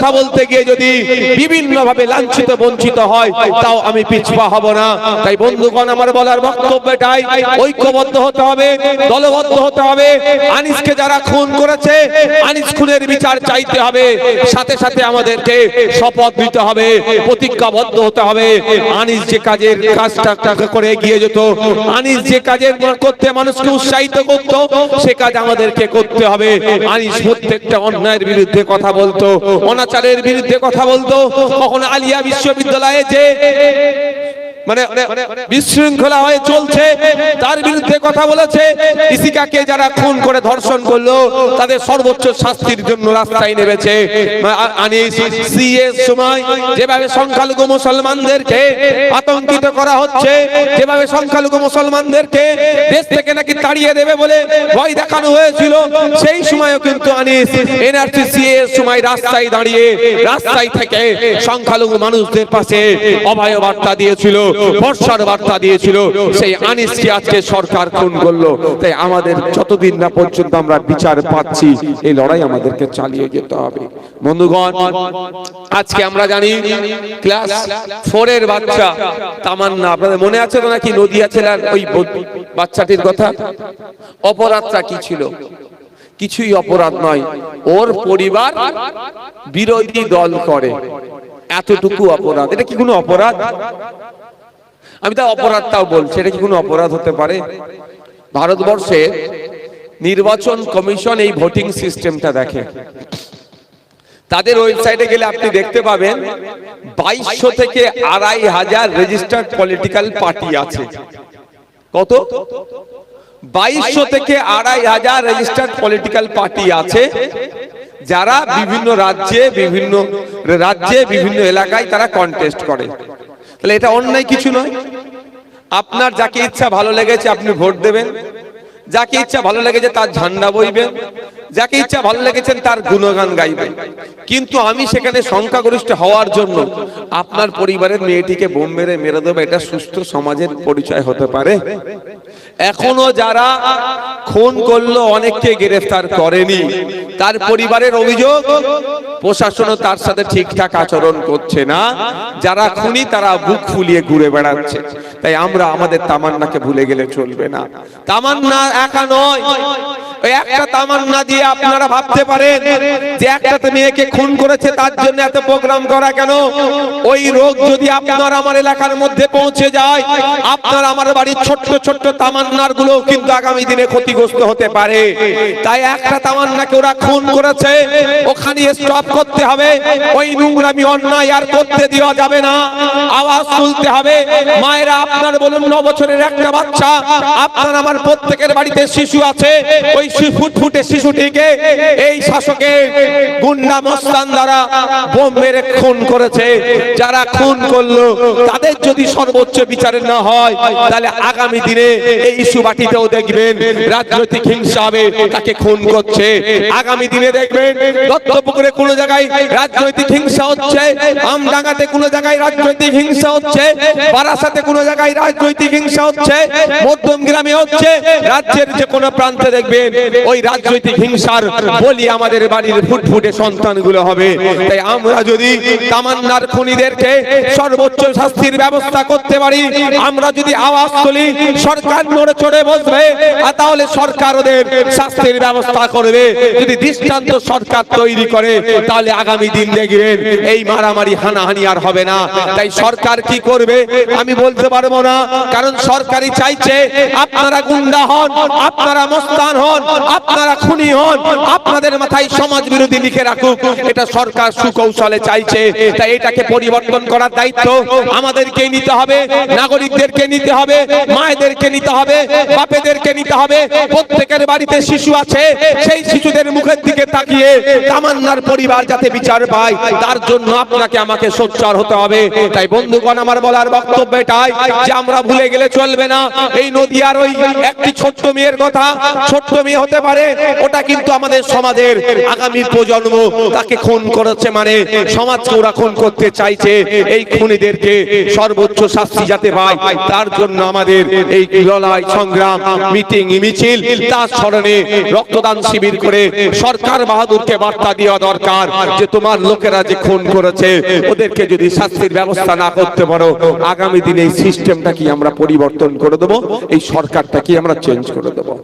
কথা বলতে গিয়ে যদি বিভিন্ন ভাবে লাঞ্ছিত বঞ্চিত হয় তাও আমি পিছপা হব না। তাই বন্ধুগণ, আমার বলার বক্তব্য এটাই, ঐক্যবদ্ধ হতে হবে, দলবদ্ধ হতে হবে। আনিসকে যারা খুন করেছে, আনিস খুনের বিচার চাইতে হবে। সাথে সাথে আমাদেরকে শপথ নিতে হবে, প্রতিজ্ঞাবদ্ধ হতে হবে। আনিস যে কাজের কাজটা করে এগিয়ে যেত, আনিস যে কাজের করতে মানুষকে উৎসাহিত করত, সে কাজ আমাদেরকে করতে হবে। আনিস প্রত্যেকটা অন্যায়ের বিরুদ্ধে কথা বলতো, অনাচারের বিরুদ্ধে কথা বলতো। কখনো আলিয়া বিশ্ববিদ্যালয়ে যে মানে বিশৃঙ্খলা হয়ে চলছে তার বিরুদ্ধে কথা বলেছে। ইসিকাকে যারা খুন করে ধর্ষণ করলো তাদের সর্বোচ্চ শাস্তির জন্য রাস্তায় নেমেছে। আনিস সিএস সময় যেভাবে সংখ্যালঘু মুসলমানদেরকে আতঙ্কিত করা হচ্ছে, যেভাবে সংখ্যালঘু মুসলমানদেরকে দেশ থেকে নাকি তাড়িয়ে দেবে বলে ভয় দেখানো হয়েছিল, সেই সময়ও কিন্তু আনিস এনআরসি সিএস সময় রাস্তায় দাঁড়িয়ে রাস্তায় থেকে সংখ্যালঘু মানুষদের পাশে অভয় বার্তা দিয়েছিল, বর্ষার বার্তা দিয়েছিল। সেই আনিসকে আজকে সরকার খুন করলো। তাই আমাদের যতদিন না পর্যন্ত আমরা বিচার পাচ্ছি, এই লড়াই আমাদেরকে চালিয়ে যেতে হবে। বন্ধুগণ, আজকে আমরা জানি ক্লাস 4 এর বাচ্চা তামান্না, আপনাদের মনে আছে তো নাকি নদিয়া জেলার ওই বাচ্চাটির কথা? অপরাধটা কি ছিল? কিছুই অপরাধ নয়, ওর পরিবার বিরোধী দল করে, এতটুকু অপরাধ। এটা কি কোনো অপরাধ? আমি তো অপরাধটাও বলছি, এটা কি কোনো অপরাধ হতে পারে? ভারতবর্ষে নির্বাচন কমিশন এই ভোটিং সিস্টেমটা দেখে। তাদের ওয়েবসাইটে গেলে আপনি দেখতে পাবেন 2200 থেকে 2500 রেজিস্টার্ড পলিটিক্যাল পার্টি আছে। কত? 2200 থেকে 2500 রেজিস্টার্ড পলিটিক্যাল পার্টি আছে, যারা বিভিন্ন রাজ্যে বিভিন্ন এলাকায় তারা কন্টেস্ট করে। তাহলে এটা অন্যায় কিছু নয়। আপনার যাকে ইচ্ছা ভালো লেগেছে আপনি ভোট দেবেন, যাকে ইচ্ছা ভালো লেগেছে তার ঝান্ডা বইবেন, যাকে ইচ্ছা ভালো লেগেছেন তার গুণগান গাইবেন। কিন্তু আমি সেখানে সংখ্যাগরিষ্ঠ হওয়ার জন্য আপনার পরিবারের মেয়েটিকে বোম মেরে দেবো, এটা সুস্থ সমাজের পরিচয় হতে পারে? এখনো যারা খুন করলো অনেককে গ্রেফতার করেনি, তার পরিবারের অভিযোগ প্রশাসনও তার সাথে ঠিকঠাক আচরণ করছে না। যারা খুনি তারা বুক ফুলিয়ে ঘুরে বেড়াচ্ছে। তাই আমরা আমাদের তামান্নাকে ভুলে গেলে চলবে না। তামান্না একা নয়, ওই একটা তামান্না দিয়ে আপনারা ভাবতে পারেন যে একটা মেয়েকে খুন করেছে তার জন্য এত প্রোগ্রাম করা কেন? ওই রোগ যদি আপনার আমার এলাকার মধ্যে পৌঁছে যায়, আপনার আমার বাড়ির ছোট্ট ছোট্ট তামান্নার গুলো কিন্তু আগামী দিনে ক্ষতিগ্রস্ত হতে পারে। তাই একটা তামান্নাকে ওরা খুন করেছে, ওখানে স্টপ করতে হবে। ওই নোংরামি অন্যায় আর করতে দেওয়া যাবে না, আওয়াজ তুলতে হবে। মায়েরা আপনার বলুন, 9 বছরের একটা বাচ্চা, আপনার আমার প্রত্যেকের বাড়িতে শিশু আছে, ওই ফুটফুটে শিশুটিকে এই শাসকের গুন্ডা মস্তান দ্বারা বোম মেরে খুন করেছে। যারা খুন করলো তাদের যদি সর্বোচ্চ বিচার না হয়, তাহলে আগামী দিনে এই ইস্যু বাটিতেও দেখবেন রাজনৈতিক হিংসা হবে, তাকে খুন করছে। আগামী দিনে দেখবেন দত্তপুকুরে কোনো জায়গায় রাজনৈতিক হিংসা হচ্ছে, আমডাঙ্গাতে কোনো জায়গায় রাজনৈতিক হিংসা হচ্ছে, বারাসাতে কোনো জায়গায় রাজনৈতিক হিংসা হচ্ছে, মধ্যমগ্রামে হচ্ছে। রাজ্যের যে কোনো প্রান্তে দেখবেন ওই রাজনৈতিক হিংসার বলি আমাদের বাড়ির ফুটফুটে সন্তানগুলো হবে। তাই আমরা যদি তামান্নার খুনিদেরকে সর্বোচ্চ শাস্তির ব্যবস্থা করতে পারি, আমরা যদি আওয়াজ তুলি, সরকার নড়ে চড়ে বসবে, তাহলে সরকার ওদের শাস্তির ব্যবস্থা করবে। যদি দৃষ্টান্ত সরকার তৈরি করে, তাহলে আগামী দিন দেখবেন এই মারামারি হানাহানি আর হবে না। তাই সরকার কি করবে আমি বলতে পারবো না, কারণ সরকারই চাইছে আপনারা গুন্ডা হন, আপনারা মস্তান হন, আপনারা খুনি হন, আপনাদের মাথায় সমাজ বিরোধী লিখে রাখুক, এটা সরকার সুকৌশলে চাইছে। তাই এটাকে পরিবর্তন করার দায়িত্ব আমাদেরকে নিতে হবে, নাগরিকদেরকে নিতে হবে, মায়েদেরকে নিতে হবে, বাপেদেরকে নিতে হবে। প্রত্যেকের বাড়িতে শিশু আছে, সেই শিশুদের মুখের দিকে তাকিয়ে তামান্নার পরিবার যাতে বিচার পায়, তার জন্য আপনাকে আমাকে সোচ্চার হতে হবে। তাই বন্ধুগণ, আমার বলার বক্তব্য এটাই যে আমরা ভুলে গেলে চলবে না। এই নদিয়ার ওই একটি ছোট্ট মেয়ের কথা, ছোট্ট মেয়ে হতে পারে, ওটা কিন্তু আমাদের সমাজের আগামী প্রজন্ম। তাকে খুন করেছে মানে সমাজকে ওরা খুন করতে চাইছে। এই খুনিদেরকে সর্বোচ্চ শাস্তি যাতে পায়, তার জন্য আমাদের এই লড়াই লড়াই সংগ্রাম, মিটিং মিছিল, তার স্মরণে রক্তদান শিবির করে সরকার বাহাদুরকে বার্তা দেওয়া দরকার যে তোমার লোকেরা যে খুন করেছে ওদেরকে যদি শাস্তির ব্যবস্থা না করতে পারো, আগামী দিনে এই সিস্টেমটা কি আমরা পরিবর্তন করে দেবো, এই সরকারটা কি আমরা চেঞ্জ করে দেবো।